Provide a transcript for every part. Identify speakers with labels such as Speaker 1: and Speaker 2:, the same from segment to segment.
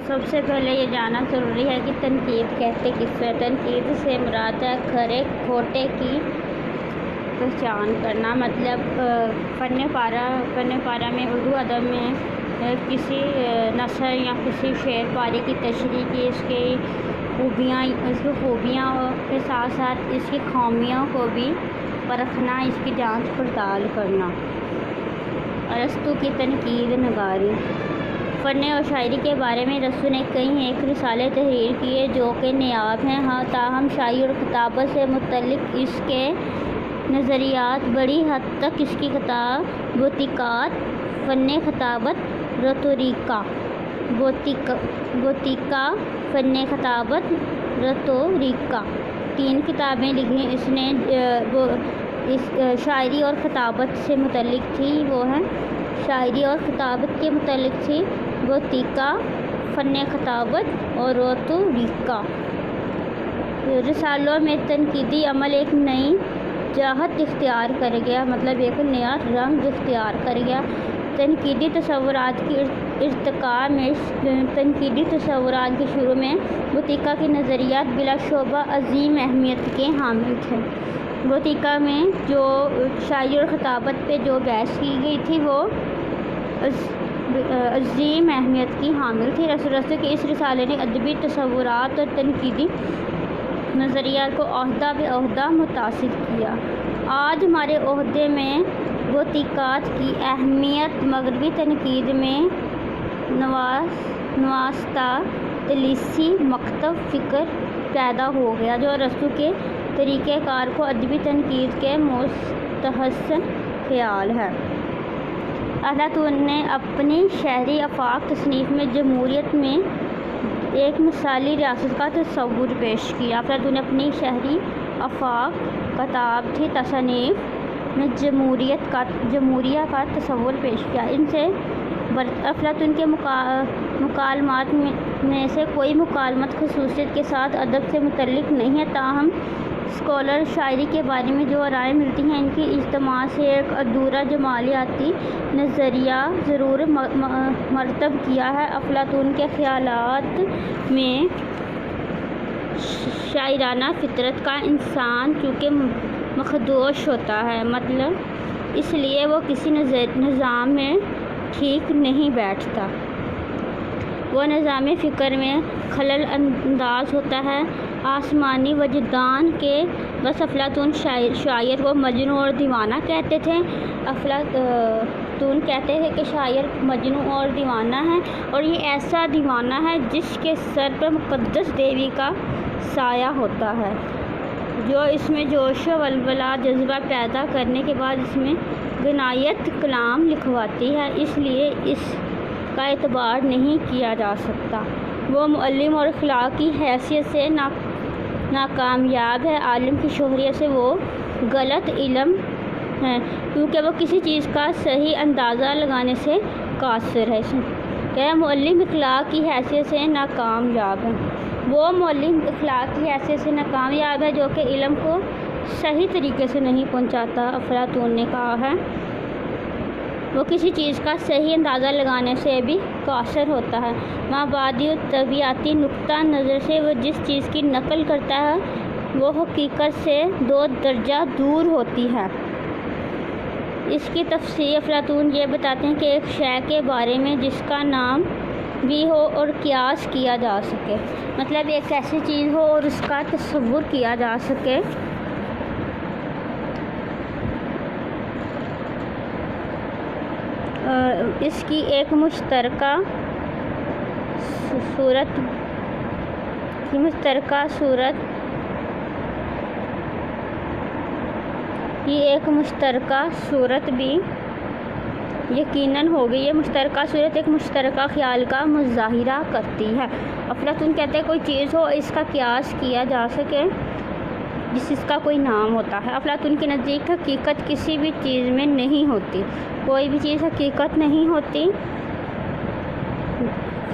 Speaker 1: سب سے پہلے یہ جاننا ضروری ہے کہ تنقید کہتے کس سے؟ تنقید سے مراد ہے کھرے کھوٹے کی پہچان کرنا۔ مطلب فن پارہ میں اردو ادب میں کسی نثر یا کسی شعر پارے کی تشریح کی، اس کی خوبیاں کے ساتھ ساتھ اس کی خامیوں کو بھی پرکھنا، اس کی جانچ پڑتال کرنا۔ ارسطو کی تنقید نگاری۔ فن اور شاعری کے بارے میں ارسطو نے کئی ایک رسالے تحریر کیے جو کہ نایاب ہیں، تاہم شاعری اور خطابت سے متعلق اس کے نظریات بڑی حد تک اس کی کتاب بوتیکات فن خطابت ریٹوریکا فن خطابت ریٹوریکا 3 کتابیں لکھی اس نے، شاعری اور خطابت سے متعلق تھی، وہ ہیں شاعری اور خطابت کے متعلق تھی بوتیکا فن خطابت اور ریٹوریکا۔ رسالوں میں تنقیدی عمل ایک نئی جہت اختیار کر گیا، مطلب ایک نیا رنگ اختیار کر گیا۔ تنقیدی تصورات کی ارتقاء میں تنقیدی تصورات کے شروع میں بوتیکا کے نظریات بلا شبہ عظیم اہمیت کے حامل تھے۔ بوتیکا میں جو شاعری اور خطابت پہ جو بحث کی گئی تھی وہ عظیم اہمیت کی حامل تھی۔ ارسطو کے اس رسالے نے ادبی تصورات اور تنقیدی نظریات کو عہدہ بے عہدہ متاثر کیا۔ آج ہمارے عہدے میں بوتیکات کی اہمیت مغربی تنقید میں نوستہ تلیسی مکتب فکر پیدا ہو گیا، جو ارسطو کے طریقہ کار کو ادبی تنقید کے مستحسن خیال ہے۔ افلاطون نے اپنی شہری آفاق تصنیف میں جمہوریت میں ایک مثالی ریاست کا تصور پیش کیا۔ افلاطون نے اپنی شہری آفاق کتاب تھی تصانیف میں جمہوریہ کا تصور پیش کیا۔ ان سے افلاطون کے مکالمات میں سے کوئی مکالمت خصوصیت کے ساتھ ادب سے متعلق نہیں ہے، تاہم اسکالر شاعری کے بارے میں جو رائے ملتی ہیں ان کی اجتماع سے ایک ادھورا جمالیاتی نظریہ ضرور مرتب کیا ہے۔ افلاطون کے خیالات میں شاعرانہ فطرت کا انسان چونکہ مخدوش ہوتا ہے، مطلب اس لیے وہ کسی نظام میں ٹھیک نہیں بیٹھتا، وہ نظام فکر میں خلل انداز ہوتا ہے، آسمانی وجدان کے بس افلاطون شاعر کو مجنوں اور دیوانہ کہتے تھے۔ افلاطون کہتے تھے کہ شاعر مجنوں اور دیوانہ ہے، اور یہ ایسا دیوانہ ہے جس کے سر پر مقدس دیوی کا سایہ ہوتا ہے، جو اس میں جوش و ولولہ جذبہ پیدا کرنے کے بعد اس میں غنائیت کلام لکھواتی ہے، اس لیے اس کا اعتبار نہیں کیا جا سکتا۔ وہ معلم اور اخلاق کی حیثیت سے ناکامیاب ہے، عالم کی شہرت سے وہ غلط علم ہے، کیونکہ وہ کسی چیز کا صحیح اندازہ لگانے سے قاصر ہے۔ کہ معلم اخلاق کی حیثیت سے ناکامیاب ہے، وہ معلم اخلاق کی حیثیت سے ناکامیاب ہے جو کہ علم کو صحیح طریقے سے نہیں پہنچاتا۔ افلاطون نے کہا ہے وہ کسی چیز کا صحیح اندازہ لگانے سے بھی قاصر ہوتا ہے۔ مابعدی طبیعتی نقطہ نظر سے وہ جس چیز کی نقل کرتا ہے وہ حقیقت سے 2 درجہ دور ہوتی ہے۔ اس کی تفسیر افلاطون یہ بتاتے ہیں کہ ایک شے کے بارے میں جس کا نام بھی ہو اور قیاس کیا جا سکے، مطلب ایک ایسی چیز ہو اور اس کا تصور کیا جا سکے، اس کی ایک مشترکہ صورت بھی یقیناً ہوگی۔ یہ مشترکہ صورت ایک مشترکہ خیال کا مظاہرہ کرتی ہے۔ افلاطون کہتے ہیں کوئی چیز ہو اس کا قیاس کیا جا سکے جس کا کوئی نام ہوتا ہے۔ افلاطون کے نزدیک حقیقت کسی بھی چیز میں نہیں ہوتی، کوئی بھی چیز حقیقت نہیں ہوتی،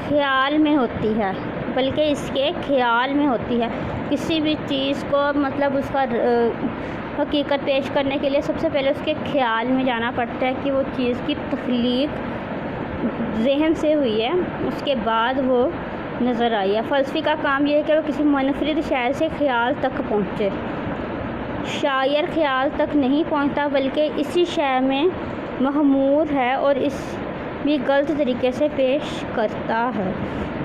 Speaker 1: خیال میں ہوتی ہے، بلکہ اس کے خیال میں ہوتی ہے۔ کسی بھی چیز کو مطلب اس کا حقیقت پیش کرنے کے لیے سب سے پہلے اس کے خیال میں جانا پڑتا ہے کہ وہ چیز کی تخلیق ذہن سے ہوئی ہے، اس کے بعد وہ نظر آئی ہے۔ فلسفی کا کام یہ ہے کہ وہ کسی منفرد شاعر سے خیال تک پہنچے۔ شاعر خیال تک نہیں پہنچتا بلکہ اسی شے میں مغمور ہے اور اس بھی غلط طریقے سے پیش کرتا ہے۔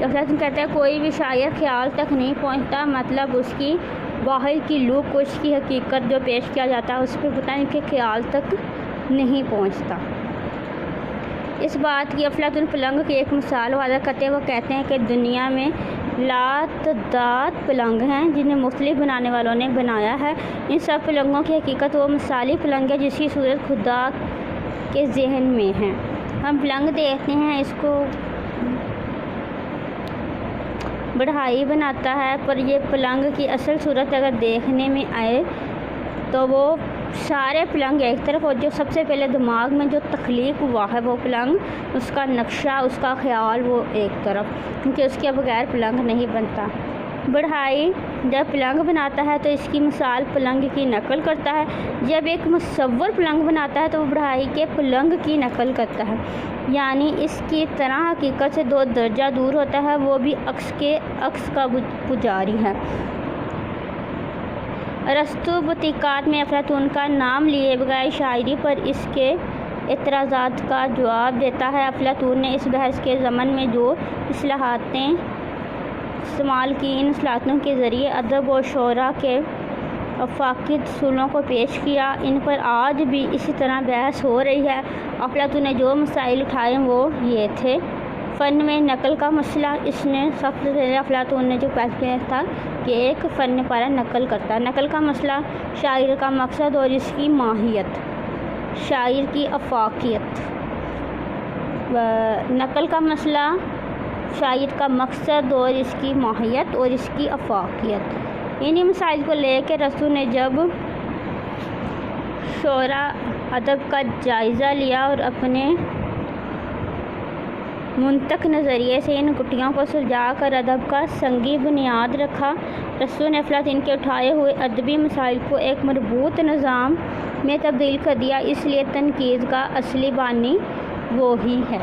Speaker 1: افلاطون کہتا ہے کوئی بھی شاعر خیال تک نہیں پہنچتا، مطلب اس کی باہر کی لوک کو، اس کی حقیقت جو پیش کیا جاتا ہے اس پہ پتہ نہیں کہ خیال تک نہیں پہنچتا۔ اس بات کی افلاطون پلنگ کی ایک مثال وضع کرتے ہیں۔ وہ کہتے ہیں کہ دنیا میں لاتعداد پلنگ ہیں جنہیں مختلف بنانے والوں نے بنایا ہے۔ ان سب پلنگوں کی حقیقت وہ مثالی پلنگ ہے جس کی صورت خدا کے ذہن میں ہے۔ ہم پلنگ دیکھتے ہیں، اس کو بڑھائی بناتا ہے، پر یہ پلنگ کی اصل صورت اگر دیکھنے میں آئے تو وہ سارے پلنگ ایک طرف، اور جو سب سے پہلے دماغ میں جو تخلیق ہوا ہے وہ پلنگ، اس کا نقشہ، اس کا خیال وہ ایک طرف، کیونکہ اس کے بغیر پلنگ نہیں بنتا۔ بڑھائی جب پلنگ بناتا ہے تو اس کی مثال پلنگ کی نقل کرتا ہے۔ جب ایک مصور پلنگ بناتا ہے تو وہ بڑھائی کے پلنگ کی نقل کرتا ہے، یعنی اس کی طرح حقیقت سے 2 درجہ دور ہوتا ہے، وہ بھی عکس کے عکس کا پجاری ہے۔ ارسطو بطیقات میں افلاطون کا نام لیے بغیر شاعری پر اس کے اعتراضات کا جواب دیتا ہے۔ افلاطون نے اس بحث کے ضمن میں جو اصطلاحاتیں استعمال کی، ان اصطلاحات کے ذریعے ادب و شعرا کے افاقی اصولوں کو پیش کیا۔ ان پر آج بھی اسی طرح بحث ہو رہی ہے۔ افلاطون نے جو مسائل اٹھائے وہ یہ تھے: فن میں نقل کا مسئلہ۔ اس نے سب سے پہلے افلاطون نے جو پیش کیا تھا کہ ایک فن پارہ نقل کرتا ہے۔ نقل کا مسئلہ، شاعر کا مقصد اور اس کی ماہیت، شاعر کی افاقیت۔ نقل کا مسئلہ، شاعر کا مقصد اور اس کی ماہیت اور اس کی افاقیت، انہی مسائل کو لے کے ارسطو نے جب شعرا ادب کا جائزہ لیا اور اپنے منطق نظریے سے ان گٹھیوں کو سلجھا کر ادب کا سنگی بنیاد رکھا، ارسطو نے افلاطون کے اٹھائے ہوئے ادبی مسائل کو ایک مربوط نظام میں تبدیل کر دیا۔ اس لیے تنقید کا اصلی بانی وہی ہے۔